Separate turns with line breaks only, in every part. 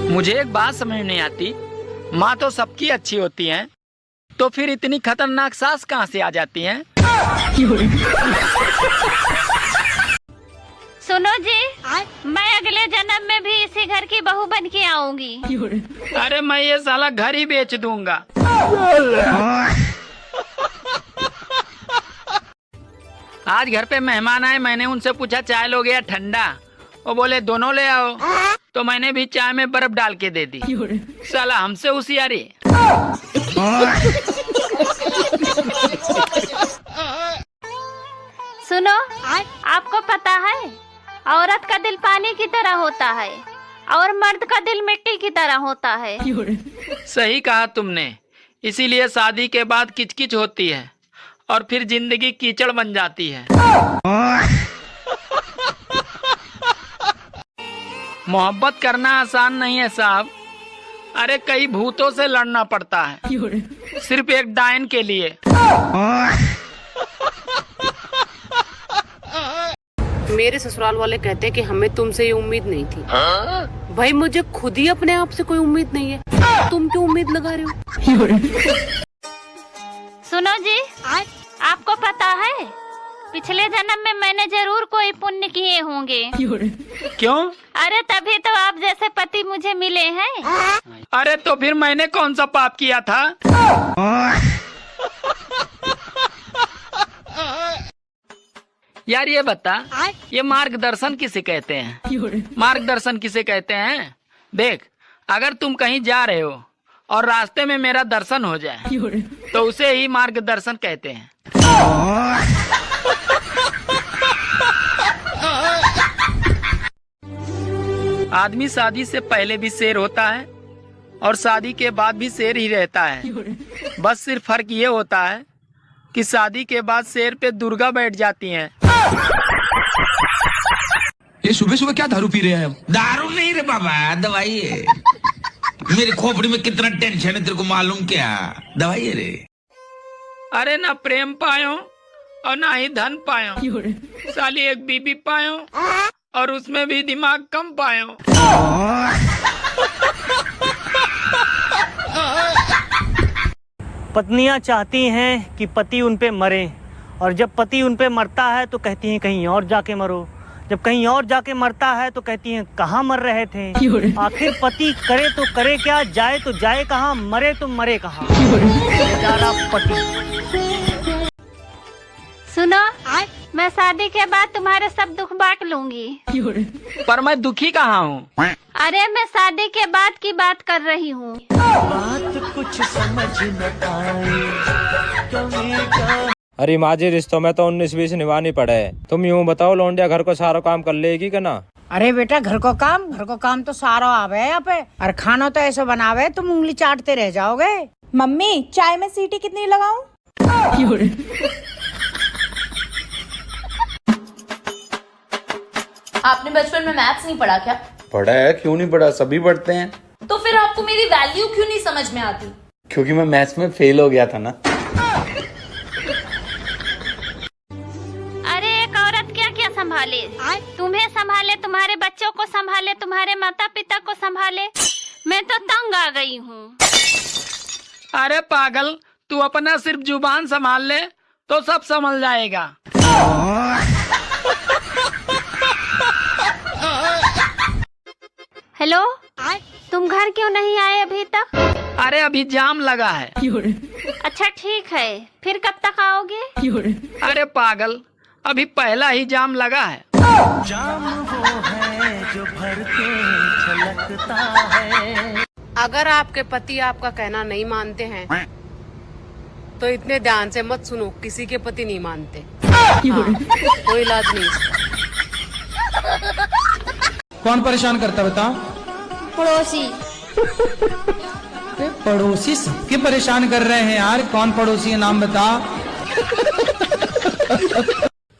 मुझे एक बात समझ नहीं आती, माँ तो सबकी अच्छी होती है, तो फिर इतनी खतरनाक सास कहाँ से आ जाती हैं?
सुनो जी, मैं अगले जन्म में भी इसी घर की बहू बन के आऊंगी।
अरे मैं ये साला घर ही बेच दूंगा। आज घर पे मेहमान आए, मैंने उनसे पूछा चाय लोगे या ठंडा, वो बोले दोनों ले आओ, तो मैंने भी चाय में बर्फ डाल के दे दी। साला हमसे होशियारी।
सुनो, आपको पता है औरत का दिल पानी की तरह होता है और मर्द का दिल मिट्टी की तरह होता है।
सही कहा तुमने, इसीलिए शादी के बाद किचकिच होती है और फिर जिंदगी कीचड़ बन जाती है। मोहब्बत करना आसान नहीं है साहब, अरे कई भूतों से लड़ना पड़ता है सिर्फ एक डायन के लिए।
मेरे ससुराल वाले कहते हैं कि हमें तुमसे ये उम्मीद नहीं थी। भाई मुझे खुद ही अपने आप से कोई उम्मीद नहीं है, तुम क्यों उम्मीद लगा रहे हो?
सुनो जी, आपको पता है पिछले जन्म में मैंने जरूर कोई पुण्य किए होंगे।
क्यों?
अरे तभी तो आप जैसे पति मुझे मिले हैं।
अरे तो फिर मैंने कौन सा पाप किया था? यार ये बता, ये मार्गदर्शन किसे कहते हैं? मार्गदर्शन किसे कहते हैं? देख, अगर तुम कहीं जा रहे हो और रास्ते में मेरा दर्शन हो जाए तो उसे ही मार्गदर्शन कहते हैं। आदमी शादी से पहले भी शेर होता है और शादी के बाद भी शेर ही रहता है। बस सिर्फ फर्क ये होता है कि शादी के बाद शेर पे दुर्गा बैठ जाती हैं।
ये सुबह सुबह क्या दारू पी रहे हैं?
दारू नहीं रे बाबा, दवाई है। मेरी खोपड़ी में कितना टेंशन है तेरे को मालूम क्या? दवाई है रे।
अरे ना प्रेम पायो और ना ही धन पायो, साली एक बीबी पायो और उसमें भी दिमाग कम पायो।
पत्नियां चाहती हैं कि पति उन पे मरे, और जब पति उन पे मरता है तो कहती हैं कहीं और जाके मरो, जब कहीं और जाके मरता है तो कहती हैं कहाँ मर रहे थे। आखिर पति करे तो करे क्या, जाए तो जाए कहाँ, मरे तो मरे कहाँ, बेचारा पति।
सुनो, मैं शादी के बाद तुम्हारे सब दुख बांट लूंगी।
पर मैं दुखी कहाँ हूँ?
अरे मैं शादी के बाद की बात कर रही हूँ।
बात कुछ समझ न आए।
अरे माझे रिश्तों में तो 19-20 निभानी पड़े। तुम यूँ बताओ, लौंडिया घर को सारा काम कर लेगी कि ना?
अरे बेटा, घर को काम तो सारा आवे यहाँ पे, और खाना तो ऐसा बनावे तुम उंगली चाटते रह जाओगे।
मम्मी, चाय में सीटी कितनी लगाऊं?
आपने बचपन में मैथ्स नहीं पढ़ा क्या?
पढ़ा है, क्यों नहीं पढ़ा, सभी पढ़ते हैं।
तो फिर आपको मेरी वैल्यू क्यों नहीं समझ में आती?
क्योंकि मैं मैथ्स में फेल हो गया था ना।
अरे एक औरत क्या क्या संभाले, तुम्हें संभाले, तुम्हारे बच्चों को संभाले, तुम्हारे माता पिता को संभाले, मैं तो तंग आ गई हूँ।
अरे पागल, तू अपना सिर्फ जुबान संभाल ले तो सब संभल जाएगा।
हेलो, तुम घर क्यों नहीं आए अभी तक?
अरे अभी जाम लगा है।
अच्छा ठीक है, फिर कब तक आओगे?
अरे पागल, अभी पहला ही जाम लगा है।
जाम वो है जो भर के छलकता है।
अगर आपके पति आपका कहना नहीं मानते हैं तो इतने ध्यान से मत सुनो, किसी के पति नहीं मानते। कोई इलाज नहीं इसका।
कौन परेशान करता बता?
पड़ोसी।
पड़ोसी सबके परेशान कर रहे हैं यार, कौन पड़ोसी है, नाम बता।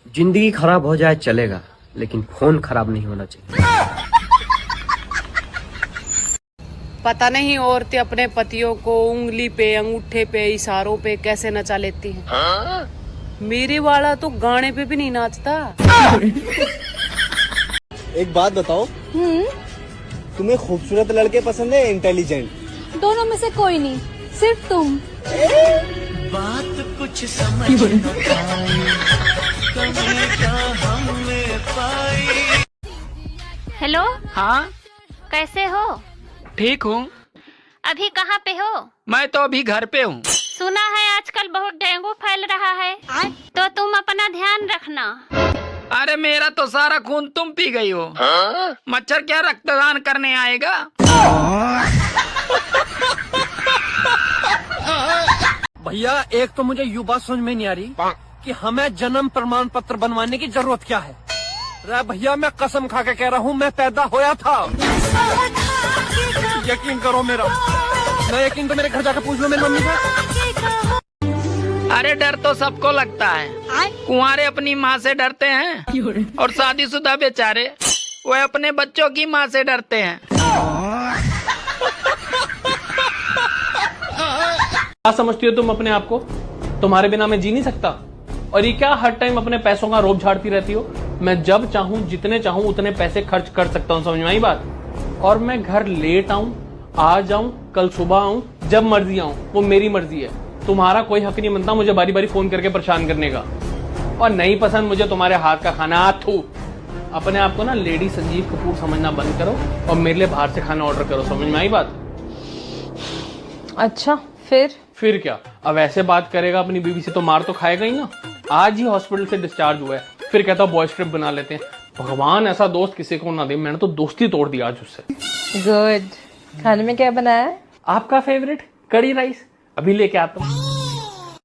जिंदगी खराब हो जाए चलेगा, लेकिन फोन खराब नहीं होना चाहिए।
पता नहीं औरतें अपने पतियों को उंगली पे, अंगूठे पे, इशारों पे कैसे नचा लेती हैं। मेरे वाला तो गाने पे भी नहीं नाचता।
एक बात बताओ, तुम्हें खूबसूरत लड़के पसंद है इंटेलिजेंट?
दोनों में से कोई नहीं, सिर्फ तुम।
बात कुछ समझ न पाई, कमी क्या हमने पाई।
हेलो,
हाँ
कैसे हो?
ठीक हूँ।
अभी कहाँ पे हो?
मैं तो अभी घर पे हूँ।
सुना है आजकल बहुत डेंगू फैल रहा है, तो तुम अपना ध्यान रखना।
अरे मेरा तो सारा खून तुम पी गई हो। मच्छर क्या रक्तदान करने आएगा?
भैया एक तो मुझे ये बात समझ में नहीं आ रही कि हमें जन्म प्रमाण पत्र बनवाने की जरूरत क्या है। रे भैया मैं कसम खा के कह रहा हूँ, मैं पैदा होया था। यकीन करो मेरा, मैं यकीन तो मेरे घर जाकर पूछ लो मेरी मम्मी से।
अरे डर तो सबको लगता है। कुंवारे अपनी माँ से डरते हैं और शादीशुदा बेचारे वो अपने बच्चों की माँ से डरते हैं।
क्या समझती हो तुम अपने आप को? तुम्हारे बिना मैं जी नहीं सकता। और ये क्या हर टाइम अपने पैसों का रोब झाड़ती रहती हो? मैं जब चाहूँ जितने चाहूँ उतने पैसे खर्च कर सकता हूँ, समझ में आई बात? और मैं घर लेट आऊं, आ जाऊं, कल सुबह आऊं, जब मर्जी आऊं, वो मेरी मर्जी है। तुम्हारा कोई हक नहीं बनता मुझे बारी बारी फोन करके परेशान करने का। और नहीं पसंद मुझे तुम्हारे हाथ का खाना, थू। अपने आप को ना लेडी संजीव कपूर समझना बंद करो और मेरे लिए बाहर से खाना ऑर्डर करो, समझ में आई बात?
अच्छा
फिर क्या? अब ऐसे बात करेगा अपनी बीवी से तो मार तो खाएगा ही ना। आज ही हॉस्पिटल से डिस्चार्ज हुआ है, फिर कहता बॉयज ट्रिप बना लेते हैं। भगवान ऐसा दोस्त किसी को ना दे, मैंने तो दोस्ती तोड़ दी आज उससे।
गुड। खाने में क्या बनाया है?
आपका फेवरेट कड़ी राइस, अभी लेके आता हूँ।